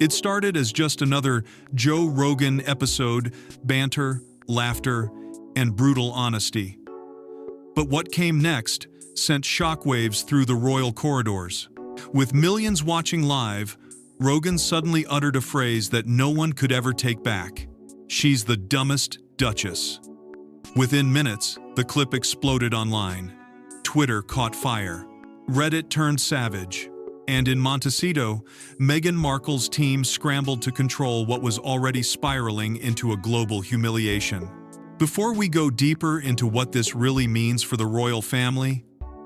It started as just another Joe Rogan episode, banter, laughter, and brutal honesty. But what came next sent shockwaves through the royal corridors. With millions watching live, Rogan suddenly uttered a phrase that no one could ever take back. "She's the dumbest Duchess." Within minutes, the clip exploded online. Twitter caught fire. Reddit turned savage. And in Montecito, Meghan Markle's team scrambled to control what was already spiraling into a global humiliation. Before we go deeper into what this really means for the royal family,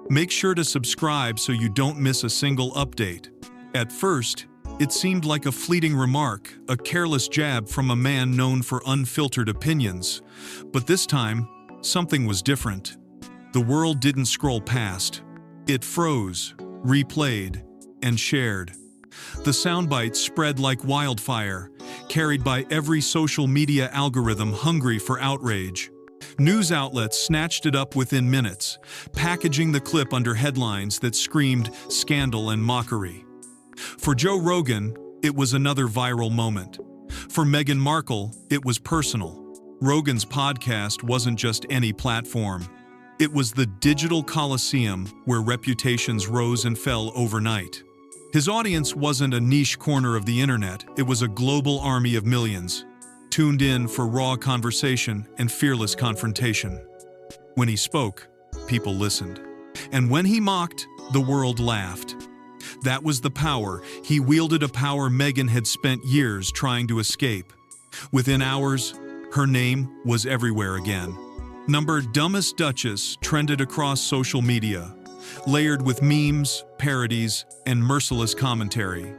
make sure to subscribe so you don't miss a single update. At first, it seemed like a fleeting remark, a careless jab from a man known for unfiltered opinions. But this time, something was different. The world didn't scroll past. It froze, replayed, and shared. The soundbite spread like wildfire, carried by every social media algorithm hungry for outrage. News outlets snatched it up within minutes, packaging the clip under headlines that screamed scandal and mockery. For Joe Rogan, it was another viral moment. For Meghan Markle, it was personal. Rogan's podcast wasn't just any platform. It was the digital coliseum where reputations rose and fell overnight. His audience wasn't a niche corner of the internet, it was a global army of millions, tuned in for raw conversation and fearless confrontation. When he spoke, people listened. And when he mocked, the world laughed. That was the power. He wielded a power Meghan had spent years trying to escape. Within hours, her name was everywhere again. Number dumbest Duchess trended across social media, layered with memes, parodies, and merciless commentary.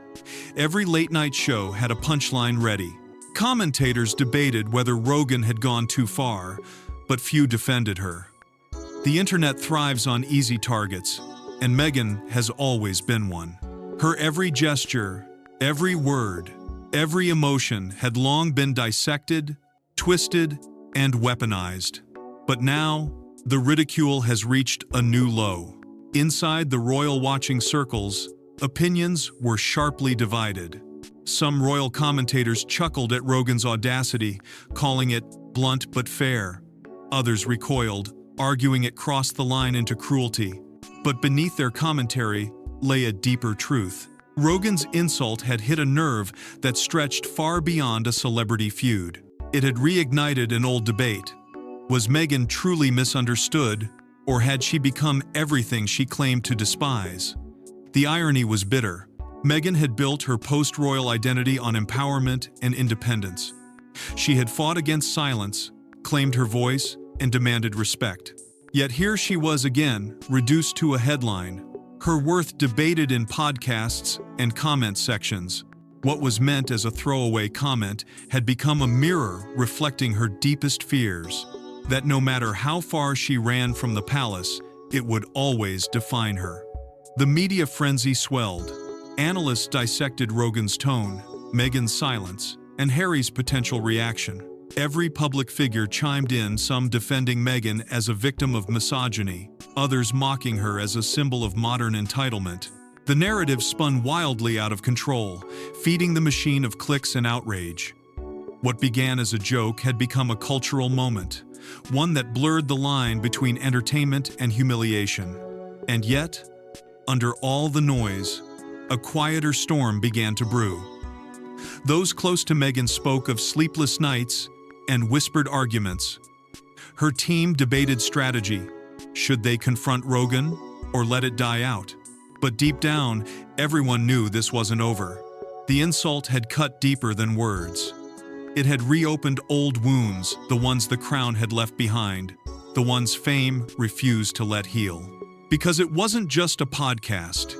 Every late-night show had a punchline ready. Commentators debated whether Rogan had gone too far, but few defended her. The internet thrives on easy targets, and Meghan has always been one. Her every gesture, every word, every emotion had long been dissected, twisted, and weaponized. But now, the ridicule has reached a new low. Inside the royal watching circles, opinions were sharply divided. Some royal commentators chuckled at Rogan's audacity, calling it blunt but fair. Others recoiled, arguing it crossed the line into cruelty. But beneath their commentary lay a deeper truth. Rogan's insult had hit a nerve that stretched far beyond a celebrity feud. It had reignited an old debate. Was Meghan truly misunderstood, or had she become everything she claimed to despise? The irony was bitter. Meghan had built her post-royal identity on empowerment and independence. She had fought against silence, claimed her voice, and demanded respect. Yet here she was again, reduced to a headline, her worth debated in podcasts and comment sections. What was meant as a throwaway comment had become a mirror reflecting her deepest fears, that no matter how far she ran from the palace, it would always define her. The media frenzy swelled. Analysts dissected Rogan's tone, Meghan's silence, and Harry's potential reaction. Every public figure chimed in, some defending Meghan as a victim of misogyny, others mocking her as a symbol of modern entitlement. The narrative spun wildly out of control, feeding the machine of clicks and outrage. What began as a joke had become a cultural moment, one that blurred the line between entertainment and humiliation. And yet, under all the noise, a quieter storm began to brew. Those close to Meghan spoke of sleepless nights and whispered arguments. Her team debated strategy. Should they confront Rogan or let it die out? But deep down, everyone knew this wasn't over. The insult had cut deeper than words. It had reopened old wounds, the ones the crown had left behind, the ones fame refused to let heal. Because it wasn't just a podcast.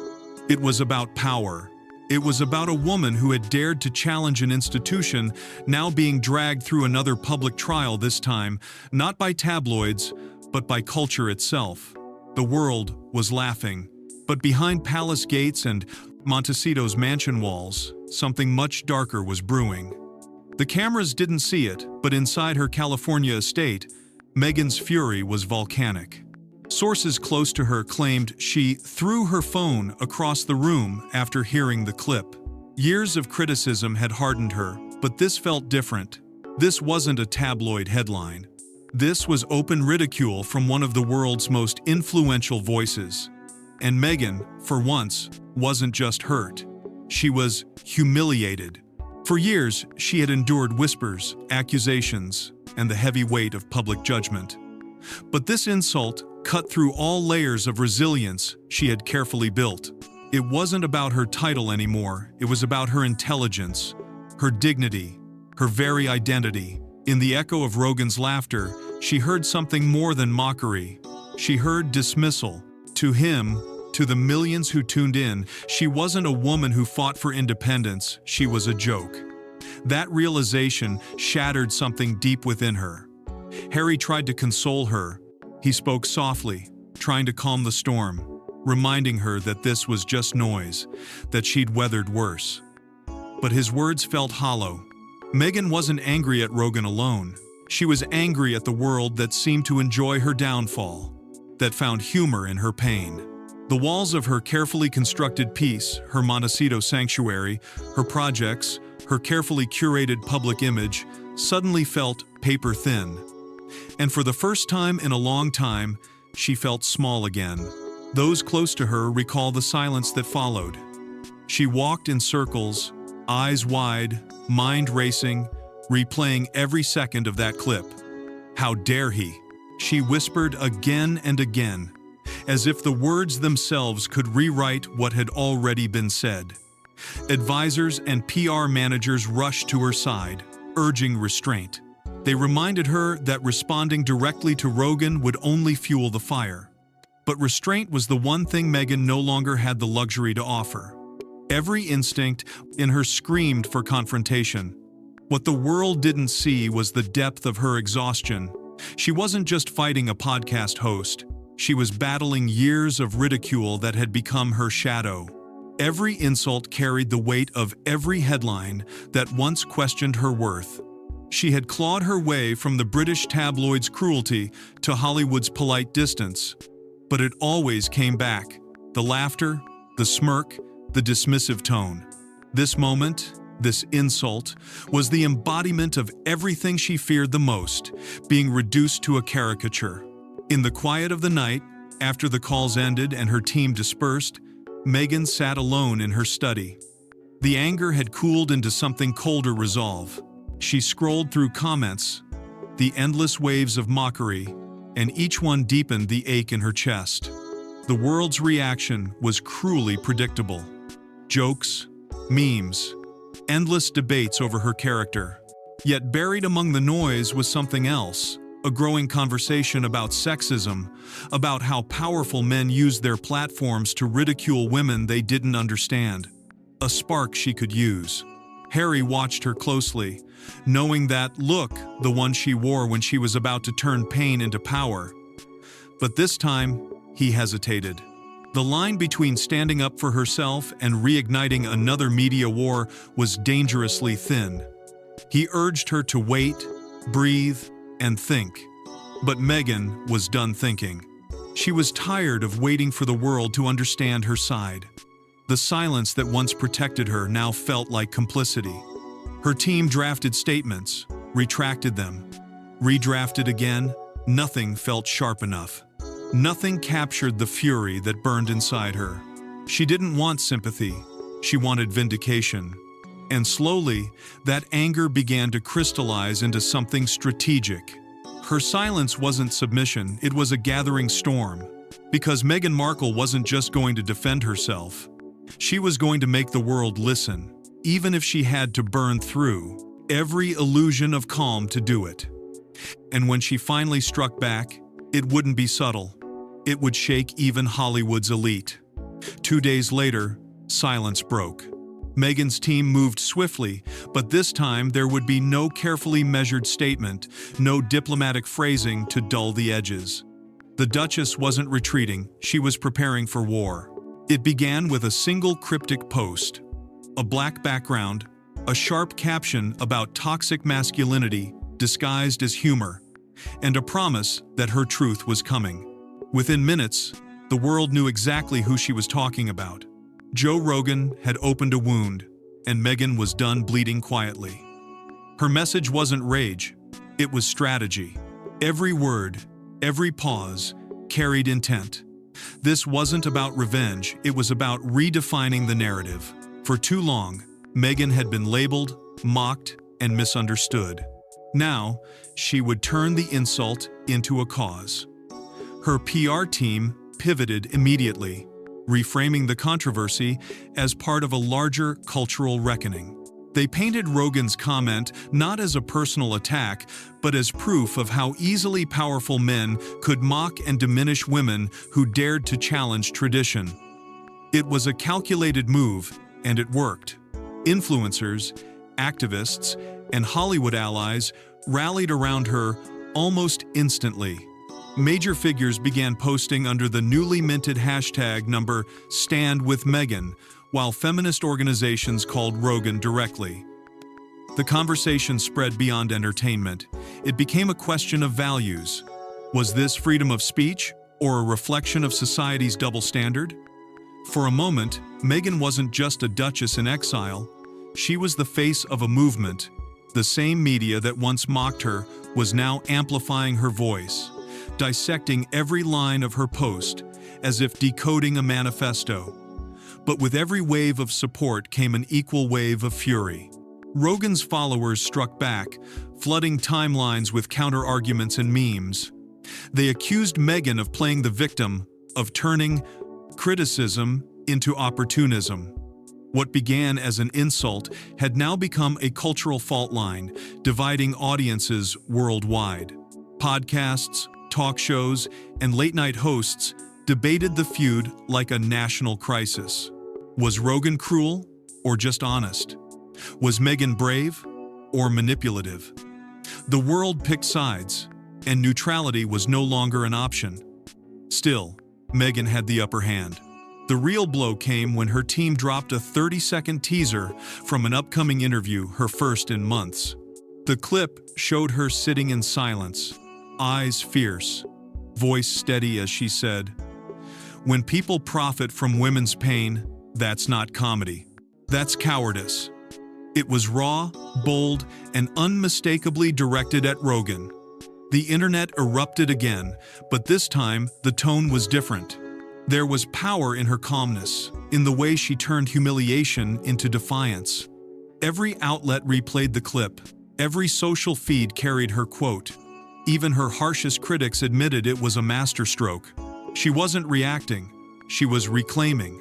It was about power. It was about a woman who had dared to challenge an institution, now being dragged through another public trial, this time, not by tabloids, but by culture itself. The world was laughing. But behind palace gates and Montecito's mansion walls, something much darker was brewing. The cameras didn't see it, but inside her California estate, Meghan's fury was volcanic. Sources close to her claimed she threw her phone across the room after hearing the clip. Years of criticism had hardened her, but this felt different. This wasn't a tabloid headline. This was open ridicule from one of the world's most influential voices. And Meghan, for once, wasn't just hurt. She was humiliated. For years, she had endured whispers, accusations, and the heavy weight of public judgment. But this insult cut through all layers of resilience she had carefully built. It wasn't about her title anymore, it was about her intelligence, her dignity, her very identity. In the echo of Rogan's laughter, she heard something more than mockery. She heard dismissal. To him, to the millions who tuned in, she wasn't a woman who fought for independence, she was a joke. That realization shattered something deep within her. Harry tried to console her. He spoke softly, trying to calm the storm, reminding her that this was just noise, that she'd weathered worse. But his words felt hollow. Meghan wasn't angry at Rogan alone. She was angry at the world that seemed to enjoy her downfall, that found humor in her pain. The walls of her carefully constructed peace, her Montecito sanctuary, her projects, her carefully curated public image, suddenly felt paper-thin. And for the first time in a long time, she felt small again. Those close to her recall the silence that followed. She walked in circles, eyes wide, mind racing, replaying every second of that clip. "How dare he?" she whispered again and again, as if the words themselves could rewrite what had already been said. Advisors and PR managers rushed to her side, urging restraint. They reminded her that responding directly to Rogan would only fuel the fire. But restraint was the one thing Meghan no longer had the luxury to offer. Every instinct in her screamed for confrontation. What the world didn't see was the depth of her exhaustion. She wasn't just fighting a podcast host. She was battling years of ridicule that had become her shadow. Every insult carried the weight of every headline that once questioned her worth. She had clawed her way from the British tabloid's cruelty to Hollywood's polite distance. But it always came back. The laughter, the smirk, the dismissive tone. This moment, this insult, was the embodiment of everything she feared the most, being reduced to a caricature. In the quiet of the night, after the calls ended and her team dispersed, Meghan sat alone in her study. The anger had cooled into something colder resolve. She scrolled through comments, the endless waves of mockery, and each one deepened the ache in her chest. The world's reaction was cruelly predictable. Jokes, memes, endless debates over her character. Yet buried among the noise was something else, a growing conversation about sexism, about how powerful men used their platforms to ridicule women they didn't understand. A spark she could use. Harry watched her closely, knowing that look, the one she wore when she was about to turn pain into power. But this time, he hesitated. The line between standing up for herself and reigniting another media war was dangerously thin. He urged her to wait, breathe, and think. But Meghan was done thinking. She was tired of waiting for the world to understand her side. The silence that once protected her now felt like complicity. Her team drafted statements, retracted them, redrafted again. Nothing felt sharp enough. Nothing captured the fury that burned inside her. She didn't want sympathy. She wanted vindication. And slowly, that anger began to crystallize into something strategic. Her silence wasn't submission, it was a gathering storm. Because Meghan Markle wasn't just going to defend herself. She was going to make the world listen, even if she had to burn through every illusion of calm to do it. And when she finally struck back, it wouldn't be subtle. It would shake even Hollywood's elite. 2 days later, silence broke. Meghan's team moved swiftly, but this time there would be no carefully measured statement, no diplomatic phrasing to dull the edges. The Duchess wasn't retreating, she was preparing for war. It began with a single cryptic post. A black background, a sharp caption about toxic masculinity disguised as humor, and a promise that her truth was coming. Within minutes, the world knew exactly who she was talking about. Joe Rogan had opened a wound, and Meghan was done bleeding quietly. Her message wasn't rage, it was strategy. Every word, every pause, carried intent. This wasn't about revenge, it was about redefining the narrative. For too long, Meghan had been labeled, mocked, and misunderstood. Now, she would turn the insult into a cause. Her PR team pivoted immediately, reframing the controversy as part of a larger cultural reckoning. They painted Rogan's comment not as a personal attack, but as proof of how easily powerful men could mock and diminish women who dared to challenge tradition. It was a calculated move, and it worked. Influencers, activists, and Hollywood allies rallied around her almost instantly. Major figures began posting under the newly minted hashtag number #StandWithMeghan, while feminist organizations called Rogan directly. The conversation spread beyond entertainment. It became a question of values. Was this freedom of speech or a reflection of society's double standard? For a moment, Meghan wasn't just a duchess in exile. She was the face of a movement. The same media that once mocked her was now amplifying her voice, dissecting every line of her post as if decoding a manifesto. But with every wave of support came an equal wave of fury. Rogan's followers struck back, flooding timelines with counter-arguments and memes. They accused Meghan of playing the victim, of turning criticism into opportunism. What began as an insult had now become a cultural fault line, dividing audiences worldwide. Podcasts, talk shows, and late-night hosts debated the feud like a national crisis. Was Rogan cruel or just honest? Was Meghan brave or manipulative? The world picked sides, and neutrality was no longer an option. Still, Meghan had the upper hand. The real blow came when her team dropped a 30-second teaser from an upcoming interview, her first in months. The clip showed her sitting in silence, eyes fierce, voice steady as she said, "When people profit from women's pain, that's not comedy. That's cowardice." It was raw, bold, and unmistakably directed at Rogan. The internet erupted again, but this time the tone was different. There was power in her calmness, in the way she turned humiliation into defiance. Every outlet replayed the clip. Every social feed carried her quote. Even her harshest critics admitted it was a masterstroke. She wasn't reacting, she was reclaiming.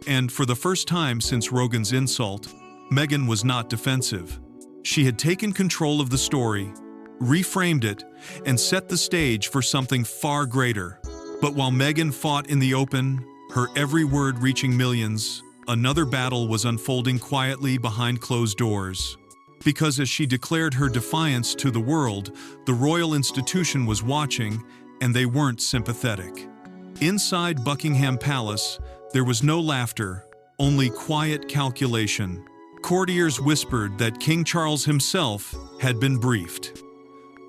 And for the first time since Rogan's insult, Meghan was not defensive. She had taken control of the story, reframed it, and set the stage for something far greater. But while Meghan fought in the open, her every word reaching millions, another battle was unfolding quietly behind closed doors. Because as she declared her defiance to the world, the royal institution was watching, and they weren't sympathetic. Inside Buckingham Palace, there was no laughter, only quiet calculation. Courtiers whispered that King Charles himself had been briefed.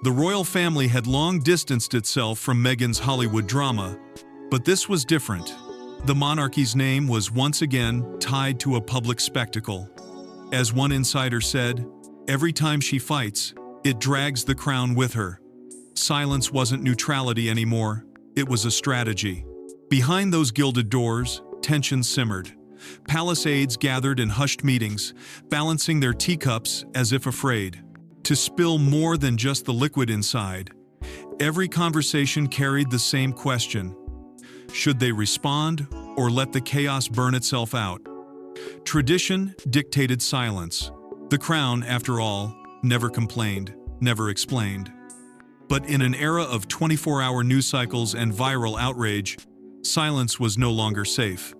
The royal family had long distanced itself from Meghan's Hollywood drama, but this was different. The monarchy's name was once again tied to a public spectacle. As one insider said, every time she fights, it drags the crown with her. Silence wasn't neutrality anymore, it was a strategy. Behind those gilded doors, tension simmered. Palace aides gathered in hushed meetings, balancing their teacups as if afraid to spill more than just the liquid inside. Every conversation carried the same question. Should they respond or let the chaos burn itself out? Tradition dictated silence. The crown, after all, never complained, never explained. But in an era of 24-hour news cycles and viral outrage, silence was no longer safe.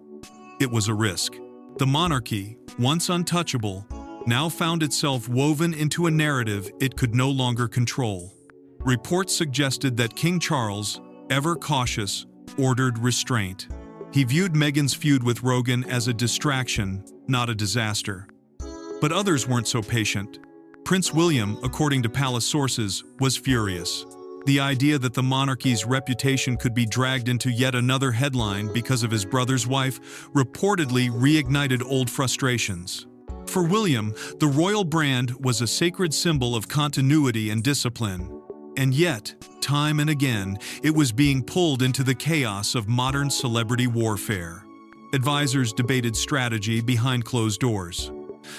It was a risk. The monarchy, once untouchable, now found itself woven into a narrative it could no longer control. Reports suggested that King Charles, ever cautious, ordered restraint. He viewed Meghan's feud with Rogan as a distraction, not a disaster. But others weren't so patient. Prince William, according to palace sources, was furious. The idea that the monarchy's reputation could be dragged into yet another headline because of his brother's wife reportedly reignited old frustrations. For William, the royal brand was a sacred symbol of continuity and discipline. And yet, time and again, it was being pulled into the chaos of modern celebrity warfare. Advisors debated strategy behind closed doors.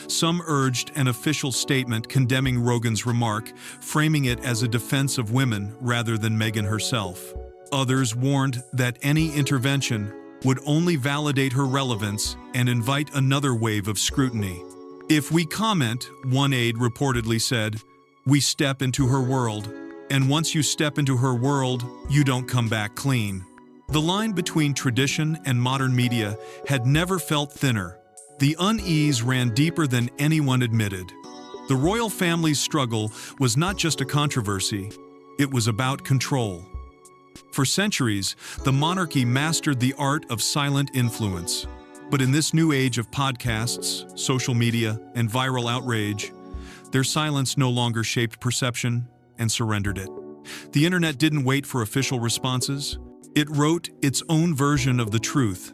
Some urged an official statement condemning Rogan's remark, framing it as a defense of women rather than Meghan herself. Others warned that any intervention would only validate her relevance and invite another wave of scrutiny. "If we comment," one aide reportedly said, "we step into her world. And once you step into her world, you don't come back clean." The line between tradition and modern media had never felt thinner. The unease ran deeper than anyone admitted. The royal family's struggle was not just a controversy, it was about control. For centuries, the monarchy mastered the art of silent influence. But in this new age of podcasts, social media, and viral outrage, their silence no longer shaped perception and surrendered it. The internet didn't wait for official responses. It wrote its own version of the truth.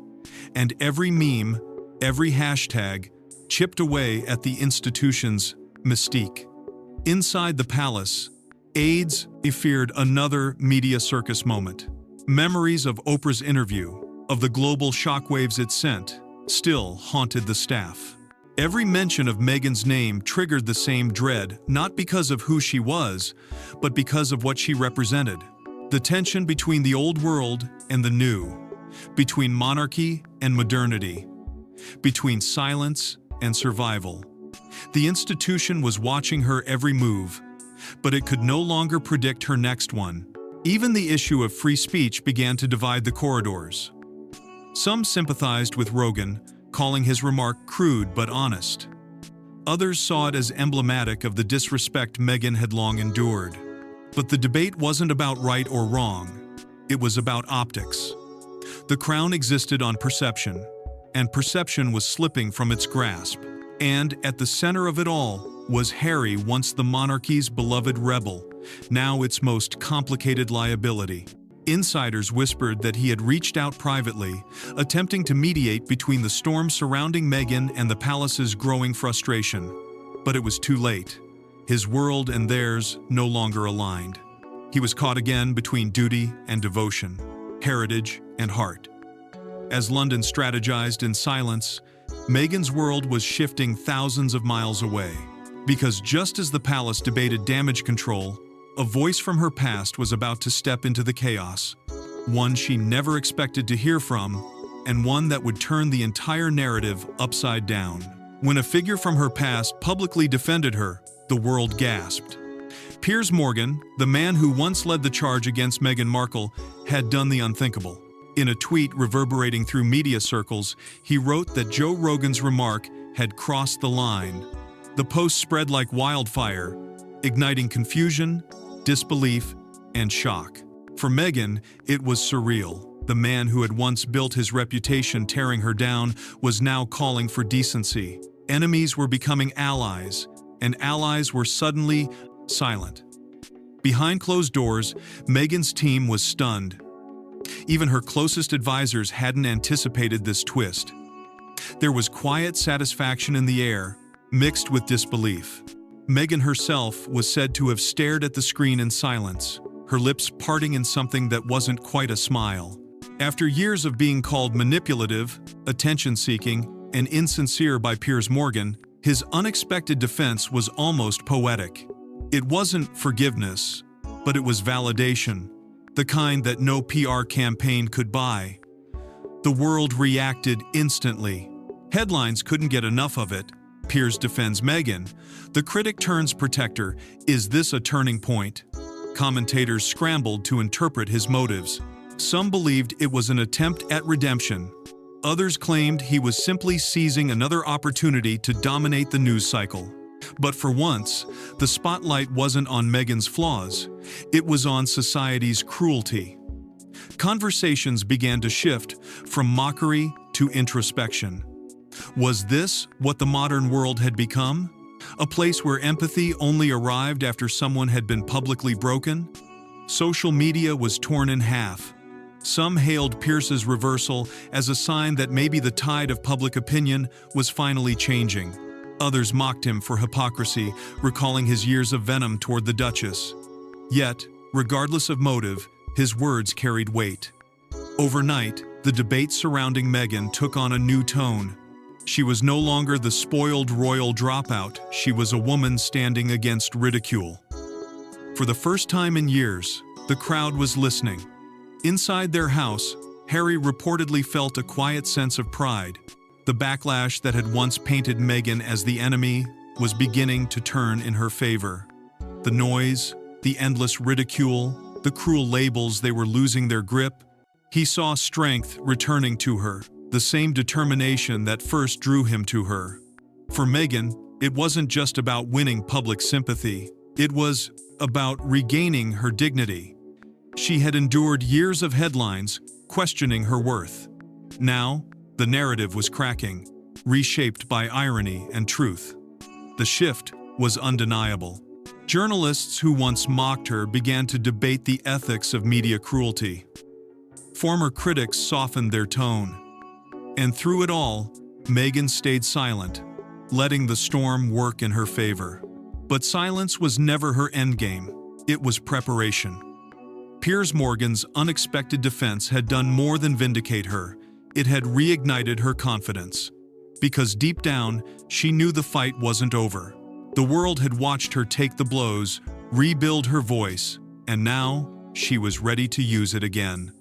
And every meme, every hashtag, chipped away at the institution's mystique. Inside the palace, aides feared another media circus moment. Memories of Oprah's interview, of the global shockwaves it sent, still haunted the staff. Every mention of Meghan's name triggered the same dread, not because of who she was, but because of what she represented. The tension between the old world and the new, between monarchy and modernity, between silence and survival. The institution was watching her every move, but it could no longer predict her next one. Even the issue of free speech began to divide the corridors. Some sympathized with Rogan, calling his remark crude but honest. Others saw it as emblematic of the disrespect Meghan had long endured. But the debate wasn't about right or wrong. It was about optics. The crown existed on perception, and perception was slipping from its grasp. And at the center of it all was Harry, once the monarchy's beloved rebel, now its most complicated liability. Insiders whispered that he had reached out privately, attempting to mediate between the storm surrounding Meghan and the palace's growing frustration. But it was too late. His world and theirs no longer aligned. He was caught again between duty and devotion, heritage and heart. As London strategized in silence, Meghan's world was shifting thousands of miles away. Because just as the palace debated damage control, a voice from her past was about to step into the chaos, one she never expected to hear from, and one that would turn the entire narrative upside down. When a figure from her past publicly defended her, the world gasped. Piers Morgan, the man who once led the charge against Meghan Markle, had done the unthinkable. In a tweet reverberating through media circles, he wrote that Joe Rogan's remark had crossed the line. The post spread like wildfire, igniting confusion, disbelief, and shock. For Meghan, it was surreal. The man who had once built his reputation tearing her down was now calling for decency. Enemies were becoming allies, and allies were suddenly silent. Behind closed doors, Meghan's team was stunned. Even her closest advisors hadn't anticipated this twist. There was quiet satisfaction in the air, mixed with disbelief. Meghan herself was said to have stared at the screen in silence, her lips parting in something that wasn't quite a smile. After years of being called manipulative, attention-seeking, and insincere by Piers Morgan, his unexpected defense was almost poetic. It wasn't forgiveness, but it was validation, the kind that no PR campaign could buy. The world reacted instantly. Headlines couldn't get enough of it. Piers defends Meghan. The critic turns protector. Is this a turning point? Commentators scrambled to interpret his motives. Some believed it was an attempt at redemption. Others claimed he was simply seizing another opportunity to dominate the news cycle. But for once, the spotlight wasn't on Meghan's flaws. It was on society's cruelty. Conversations began to shift from mockery to introspection. Was this what the modern world had become? A place where empathy only arrived after someone had been publicly broken? Social media was torn in half. Some hailed Piers's reversal as a sign that maybe the tide of public opinion was finally changing. Others mocked him for hypocrisy, recalling his years of venom toward the Duchess. Yet, regardless of motive, his words carried weight. Overnight, the debate surrounding Meghan took on a new tone. She was no longer the spoiled royal dropout, she was a woman standing against ridicule. For the first time in years, the crowd was listening. Inside their house, Harry reportedly felt a quiet sense of pride. The backlash that had once painted Meghan as the enemy was beginning to turn in her favor. The noise, the endless ridicule, the cruel labels, they were losing their grip. He saw strength returning to her, the same determination that first drew him to her. For Meghan, it wasn't just about winning public sympathy. It was about regaining her dignity. She had endured years of headlines, questioning her worth. Now, the narrative was cracking, reshaped by irony and truth. The shift was undeniable. Journalists who once mocked her began to debate the ethics of media cruelty. Former critics softened their tone. And through it all, Meghan stayed silent, letting the storm work in her favor. But silence was never her endgame. It was preparation. Piers Morgan's unexpected defense had done more than vindicate her. It had reignited her confidence. Because deep down, she knew the fight wasn't over. The world had watched her take the blows, rebuild her voice, and now she was ready to use it again.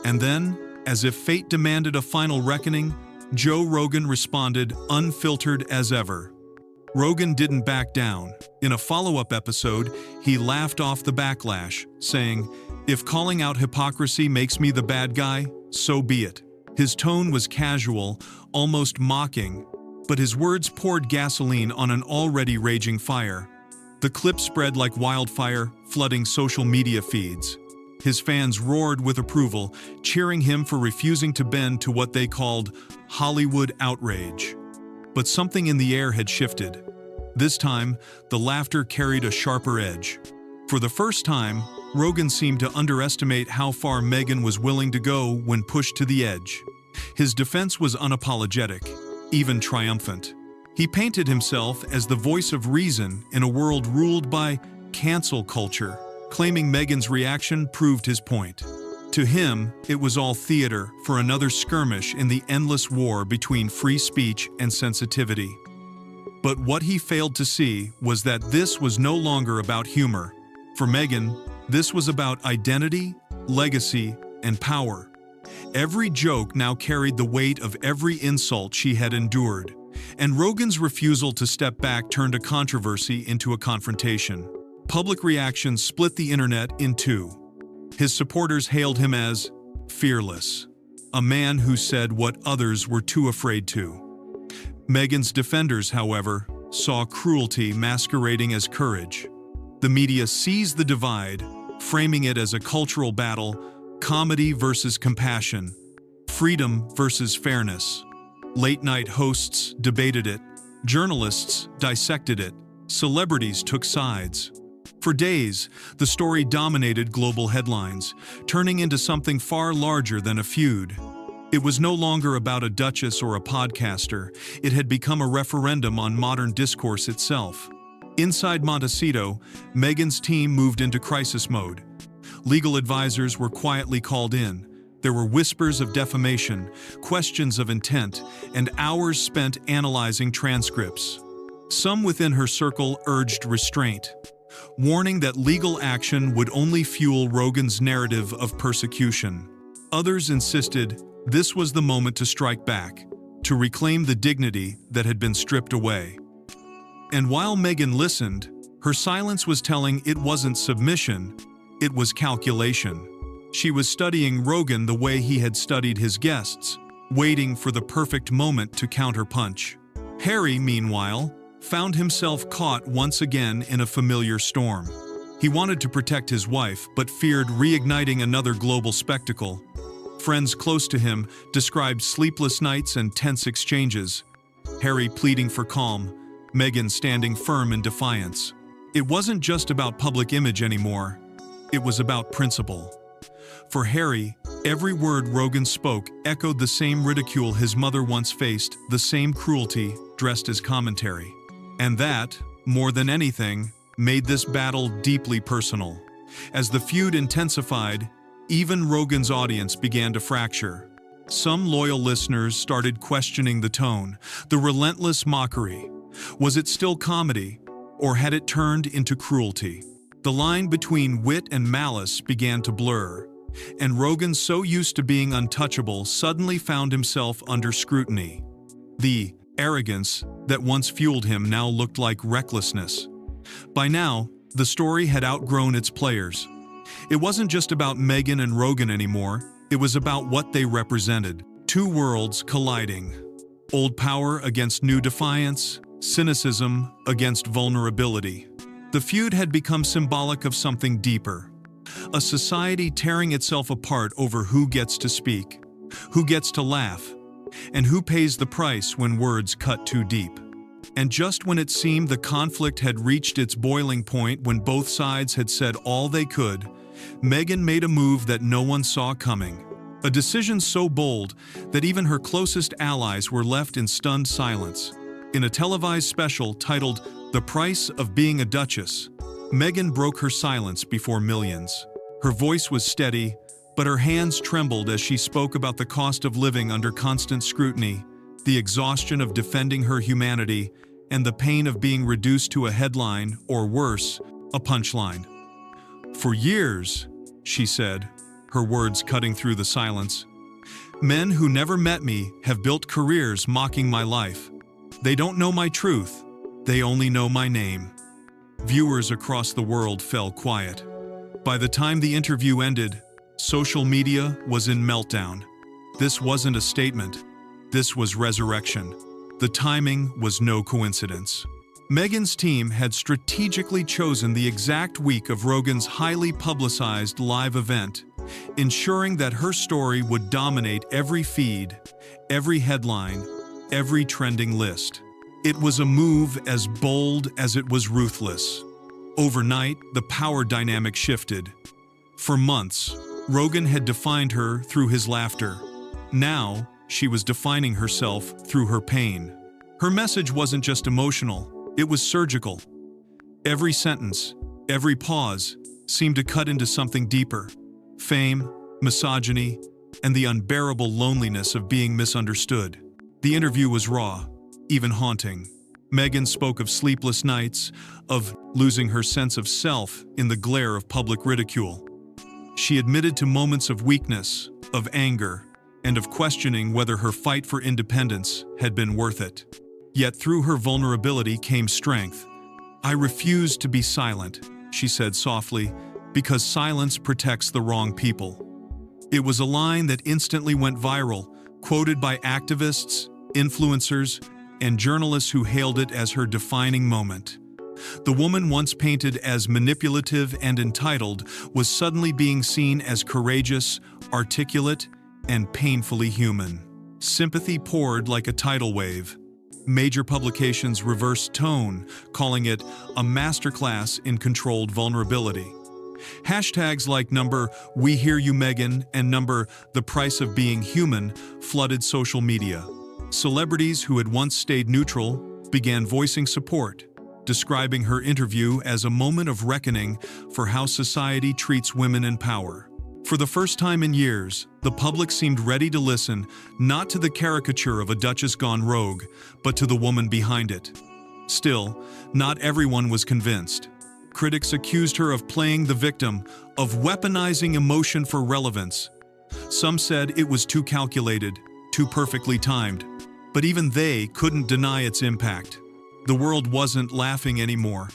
And then, as if fate demanded a final reckoning, Joe Rogan responded, unfiltered as ever. Rogan didn't back down. In a follow-up episode, he laughed off the backlash, saying, "If calling out hypocrisy makes me the bad guy, so be it." His tone was casual, almost mocking, but his words poured gasoline on an already raging fire. The clip spread like wildfire, flooding social media feeds. His fans roared with approval, cheering him for refusing to bend to what they called Hollywood outrage. But something in the air had shifted. This time, the laughter carried a sharper edge. For the first time, Rogan seemed to underestimate how far Meghan was willing to go when pushed to the edge. His defense was unapologetic, even triumphant. He painted himself as the voice of reason in a world ruled by cancel culture, claiming Meghan's reaction proved his point. To him, it was all theater for another skirmish in the endless war between free speech and sensitivity. But what he failed to see was that this was no longer about humor. For Meghan, this was about identity, legacy, and power. Every joke now carried the weight of every insult she had endured, and Rogan's refusal to step back turned a controversy into a confrontation. Public reactions split the internet in two. His supporters hailed him as fearless, a man who said what others were too afraid to. Meghan's defenders, however, saw cruelty masquerading as courage. The media seized the divide, framing it as a cultural battle, comedy versus compassion, freedom versus fairness. Late-night hosts debated it, journalists dissected it, celebrities took sides. For days, the story dominated global headlines, turning into something far larger than a feud. It was no longer about a duchess or a podcaster. It had become a referendum on modern discourse itself. Inside Montecito, Meghan's team moved into crisis mode. Legal advisors were quietly called in. There were whispers of defamation, questions of intent, and hours spent analyzing transcripts. Some within her circle urged restraint, warning that legal action would only fuel Rogan's narrative of persecution. Others insisted this was the moment to strike back, to reclaim the dignity that had been stripped away. And while Meghan listened, her silence was telling it wasn't submission, it was calculation. She was studying Rogan the way he had studied his guests, waiting for the perfect moment to counterpunch. Harry, meanwhile, found himself caught once again in a familiar storm. He wanted to protect his wife, but feared reigniting another global spectacle. Friends close to him described sleepless nights and tense exchanges. Harry pleading for calm, Meghan standing firm in defiance. It wasn't just about public image anymore. It was about principle. For Harry, Every word Rogan spoke echoed the same ridicule his mother once faced, the same cruelty dressed as commentary. And that, more than anything, made this battle deeply personal. As the feud intensified, even Rogan's audience began to fracture. Some loyal listeners started questioning the tone, the relentless mockery. Was it still comedy, or had it turned into cruelty? The line between wit and malice began to blur, and Rogan, so used to being untouchable, suddenly found himself under scrutiny. The arrogance that once fueled him now looked like recklessness. By now, the story had outgrown its players. It wasn't just about Meghan and Rogan anymore, it was about what they represented. Two worlds colliding. Old power against new defiance, cynicism against vulnerability. The feud had become symbolic of something deeper. A society tearing itself apart over who gets to speak, who gets to laugh, and who pays the price when words cut too deep. And just when it seemed the conflict had reached its boiling point, when both sides had said all they could, Meghan made a move that no one saw coming. A decision so bold that even her closest allies were left in stunned silence. In a televised special titled "The Price of Being a Duchess," Meghan broke her silence before millions. Her voice was steady, but her hands trembled as she spoke about the cost of living under constant scrutiny, the exhaustion of defending her humanity, and the pain of being reduced to a headline, or worse, a punchline. "For years," she said, her words cutting through the silence, "men who never met me have built careers mocking my life. They don't know my truth, they only know my name." Viewers across the world fell quiet. By the time the interview ended, social media was in meltdown. This wasn't a statement, this was resurrection. The timing was no coincidence. Meghan's team had strategically chosen the exact week of Rogan's highly publicized live event, ensuring that her story would dominate every feed, every headline, every trending list. It was a move as bold as it was ruthless. Overnight, the power dynamic shifted. For months, Rogan had defined her through his laughter. Now, she was defining herself through her pain. Her message wasn't just emotional, it was surgical. Every sentence, every pause, seemed to cut into something deeper. Fame, misogyny, and the unbearable loneliness of being misunderstood. The interview was raw, even haunting. Meghan spoke of sleepless nights, of losing her sense of self in the glare of public ridicule. She admitted to moments of weakness, of anger, and of questioning whether her fight for independence had been worth it. Yet through her vulnerability came strength. "I refuse to be silent," she said softly, "because silence protects the wrong people." It was a line that instantly went viral, quoted by activists, influencers, and journalists who hailed it as her defining moment. The woman once painted as manipulative and entitled was suddenly being seen as courageous, articulate, and painfully human. Sympathy poured like a tidal wave. Major publications reversed tone, calling it a masterclass in controlled vulnerability. Hashtags like #We Hear You Meghan and #The Price of Being Human flooded social media. Celebrities who had once stayed neutral began voicing support, describing her interview as a moment of reckoning for how society treats women in power. For the first time in years, the public seemed ready to listen, not to the caricature of a duchess gone rogue, but to the woman behind it. Still, not everyone was convinced. Critics accused her of playing the victim, of weaponizing emotion for relevance. Some said it was too calculated, too perfectly timed. But even they couldn't deny its impact. The world wasn't laughing anymore.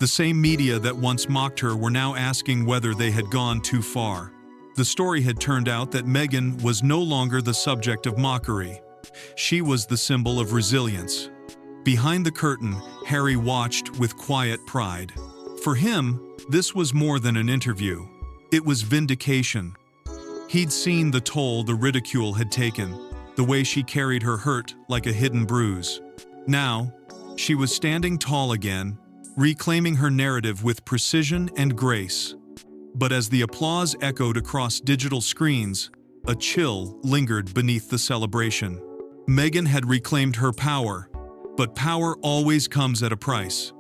The same media that once mocked her were now asking whether they had gone too far. The story had turned out that Meghan was no longer the subject of mockery. She was the symbol of resilience. Behind the curtain, Harry watched with quiet pride. For him, this was more than an interview. It was vindication. He'd seen the toll the ridicule had taken, the way she carried her hurt like a hidden bruise. Now, she was standing tall again, reclaiming her narrative with precision and grace. But as the applause echoed across digital screens, a chill lingered beneath the celebration. Meghan had reclaimed her power, but power always comes at a price.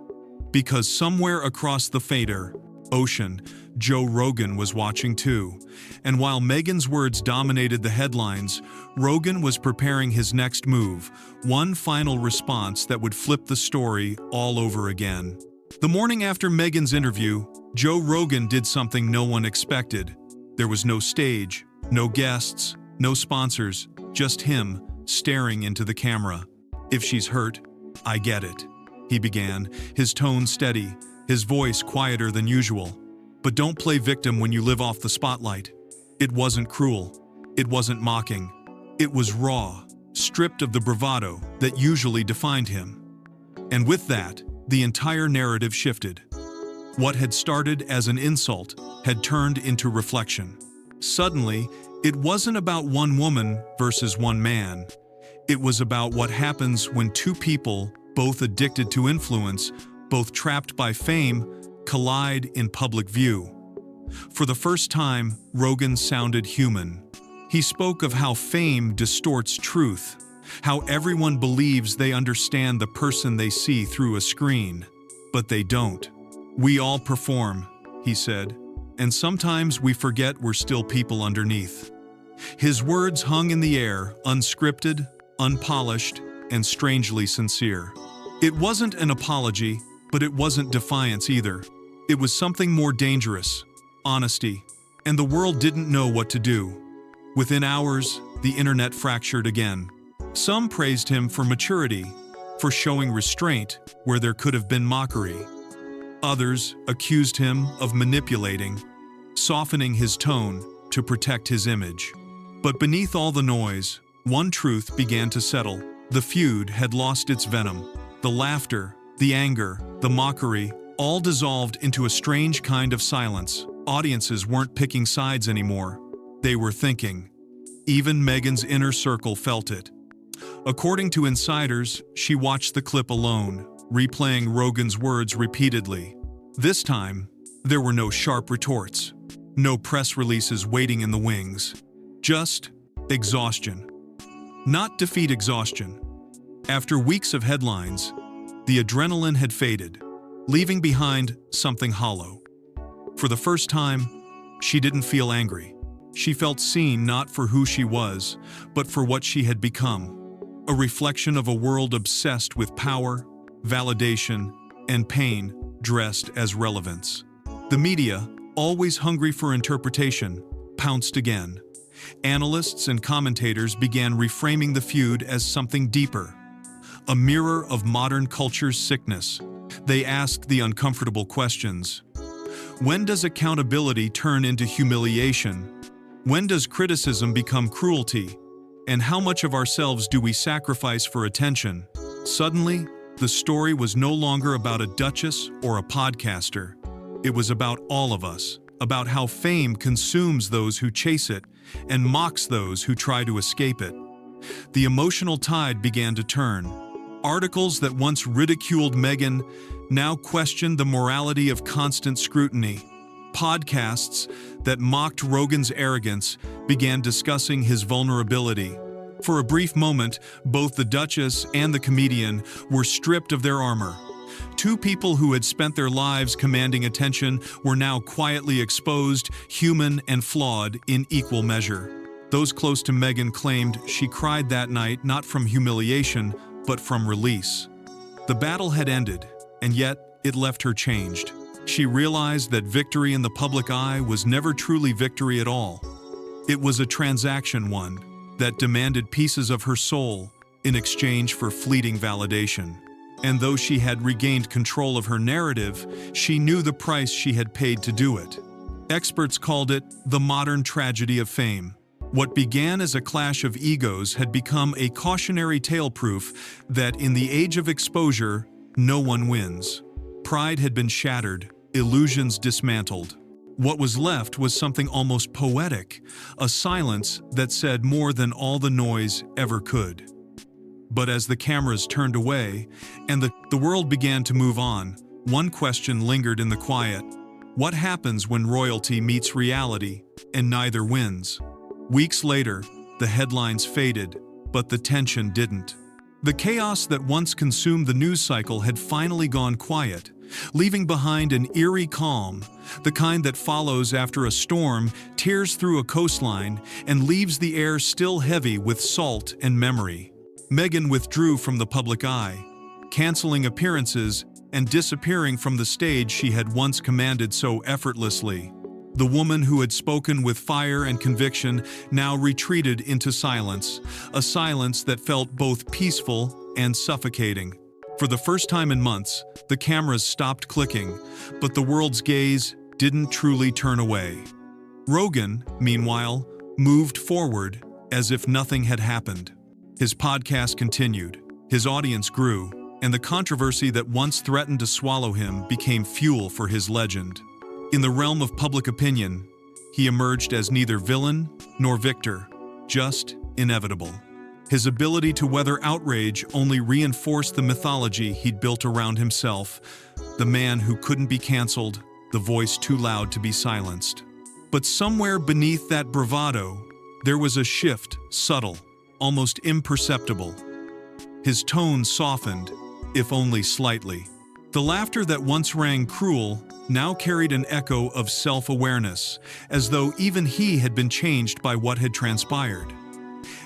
Because somewhere across the fader ocean, Joe Rogan was watching too. And while Meghan's words dominated the headlines, Rogan was preparing his next move, one final response that would flip the story all over again. The morning after Meghan's interview, Joe Rogan did something no one expected. There was no stage, no guests, no sponsors, just him staring into the camera. "If she's hurt, I get it," he began, his tone steady, his voice quieter than usual. "But don't play victim when you live off the spotlight." It wasn't cruel. It wasn't mocking. It was raw, stripped of the bravado that usually defined him. And with that, the entire narrative shifted. What had started as an insult had turned into reflection. Suddenly, it wasn't about one woman versus one man. It was about what happens when two people, both addicted to influence, both trapped by fame, collide in public view. For the first time, Rogan sounded human. He spoke of how fame distorts truth, how everyone believes they understand the person they see through a screen, but they don't. "We all perform," he said, "and sometimes we forget we're still people underneath." His words hung in the air, unscripted, unpolished, and strangely sincere. It wasn't an apology, but it wasn't defiance either. It was something more dangerous: honesty. And the world didn't know what to do. Within hours, the internet fractured again. Some praised him for maturity, for showing restraint where there could have been mockery. Others accused him of manipulating, softening his tone to protect his image. But beneath all the noise, one truth began to settle. The feud had lost its venom. The laughter, the anger, the mockery, all dissolved into a strange kind of silence. Audiences weren't picking sides anymore. They were thinking. Even Meghan's inner circle felt it. According to insiders, she watched the clip alone, replaying Rogan's words repeatedly. This time, there were no sharp retorts, no press releases waiting in the wings. Just exhaustion. Not defeat exhaustion. After weeks of headlines, the adrenaline had faded, leaving behind something hollow. For the first time, she didn't feel angry. She felt seen not for who she was, but for what she had become. A reflection of a world obsessed with power, validation, and pain dressed as relevance. The media, always hungry for interpretation, pounced again. Analysts and commentators began reframing the feud as something deeper, a mirror of modern culture's sickness. They asked the uncomfortable questions. When does accountability turn into humiliation? When does criticism become cruelty? And how much of ourselves do we sacrifice for attention? Suddenly, the story was no longer about a duchess or a podcaster. It was about all of us, about how fame consumes those who chase it and mocks those who try to escape it. The emotional tide began to turn. Articles that once ridiculed Meghan now questioned the morality of constant scrutiny. Podcasts that mocked Rogan's arrogance began discussing his vulnerability. For a brief moment, both the Duchess and the comedian were stripped of their armor. Two people who had spent their lives commanding attention were now quietly exposed, human and flawed in equal measure. Those close to Meghan claimed she cried that night not from humiliation, but from release. The battle had ended, and yet it left her changed. She realized that victory in the public eye was never truly victory at all. It was a transaction one that demanded pieces of her soul in exchange for fleeting validation. And though she had regained control of her narrative, she knew the price she had paid to do it. Experts called it the modern tragedy of fame. What began as a clash of egos had become a cautionary tale, proof that in the age of exposure, no one wins. Pride had been shattered, illusions dismantled. What was left was something almost poetic, a silence that said more than all the noise ever could. But as the cameras turned away and the world began to move on, one question lingered in the quiet. What happens when royalty meets reality and neither wins? Weeks later, the headlines faded, but the tension didn't. The chaos that once consumed the news cycle had finally gone quiet, leaving behind an eerie calm, the kind that follows after a storm, tears through a coastline, and leaves the air still heavy with salt and memory. Meghan withdrew from the public eye, canceling appearances and disappearing from the stage she had once commanded so effortlessly. The woman who had spoken with fire and conviction now retreated into silence, a silence that felt both peaceful and suffocating. For the first time in months, the cameras stopped clicking, but the world's gaze didn't truly turn away. Rogan, meanwhile, moved forward as if nothing had happened. His podcast continued, his audience grew, and the controversy that once threatened to swallow him became fuel for his legend. In the realm of public opinion, he emerged as neither villain nor victor, just inevitable. His ability to weather outrage only reinforced the mythology he'd built around himself, the man who couldn't be canceled, the voice too loud to be silenced. But somewhere beneath that bravado, there was a shift, subtle, almost imperceptible. His tone softened, if only slightly. The laughter that once rang cruel now carried an echo of self-awareness, as though even he had been changed by what had transpired.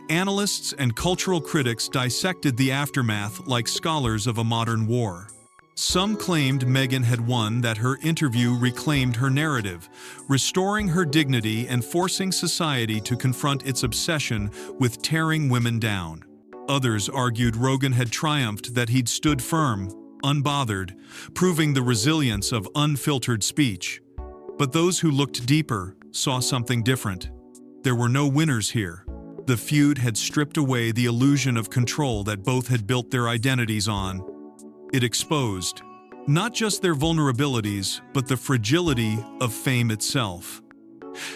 Analysts and cultural critics dissected the aftermath like scholars of a modern war. Some claimed Meghan had won, that her interview reclaimed her narrative, restoring her dignity and forcing society to confront its obsession with tearing women down. Others argued Rogan had triumphed, that he'd stood firm, unbothered, proving the resilience of unfiltered speech. But those who looked deeper saw something different. There were no winners here. The feud had stripped away the illusion of control that both had built their identities on. It exposed not just their vulnerabilities, but the fragility of fame itself.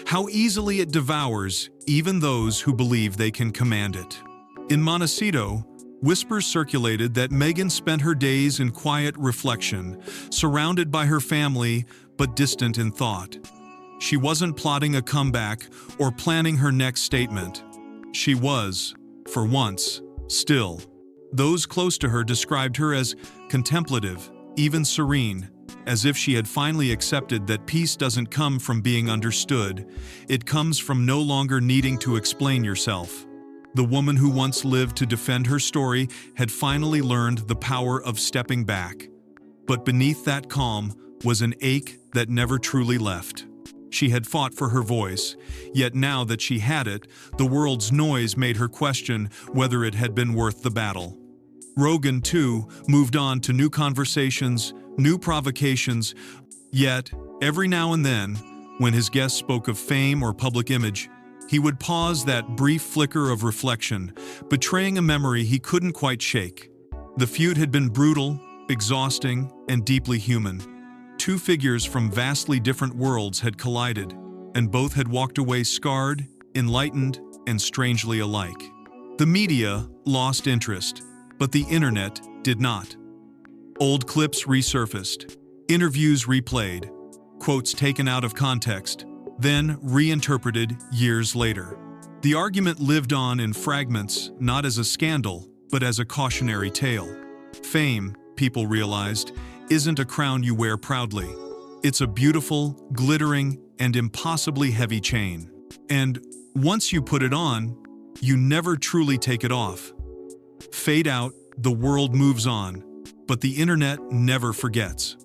How easily it devours even those who believe they can command it. In Montecito, whispers circulated that Meghan spent her days in quiet reflection, surrounded by her family but distant in thought. She wasn't plotting a comeback or planning her next statement. She was, for once, still. Those close to her described her as contemplative, even serene, as if she had finally accepted that peace doesn't come from being understood, it comes from no longer needing to explain yourself. The woman who once lived to defend her story had finally learned the power of stepping back. But beneath that calm was an ache that never truly left. She had fought for her voice, yet now that she had it, the world's noise made her question whether it had been worth the battle. Rogan, too, moved on to new conversations, new provocations, yet, every now and then, when his guests spoke of fame or public image, he would pause that brief flicker of reflection, betraying a memory he couldn't quite shake. The feud had been brutal, exhausting, and deeply human. Two figures from vastly different worlds had collided, and both had walked away scarred, enlightened, and strangely alike. The media lost interest, but the internet did not. Old clips resurfaced, interviews replayed, quotes taken out of context, then reinterpreted years later. The argument lived on in fragments, not as a scandal, but as a cautionary tale. Fame, people realized, isn't a crown you wear proudly. It's a beautiful, glittering, and impossibly heavy chain. And once you put it on, you never truly take it off. Fade out, the world moves on, but the internet never forgets.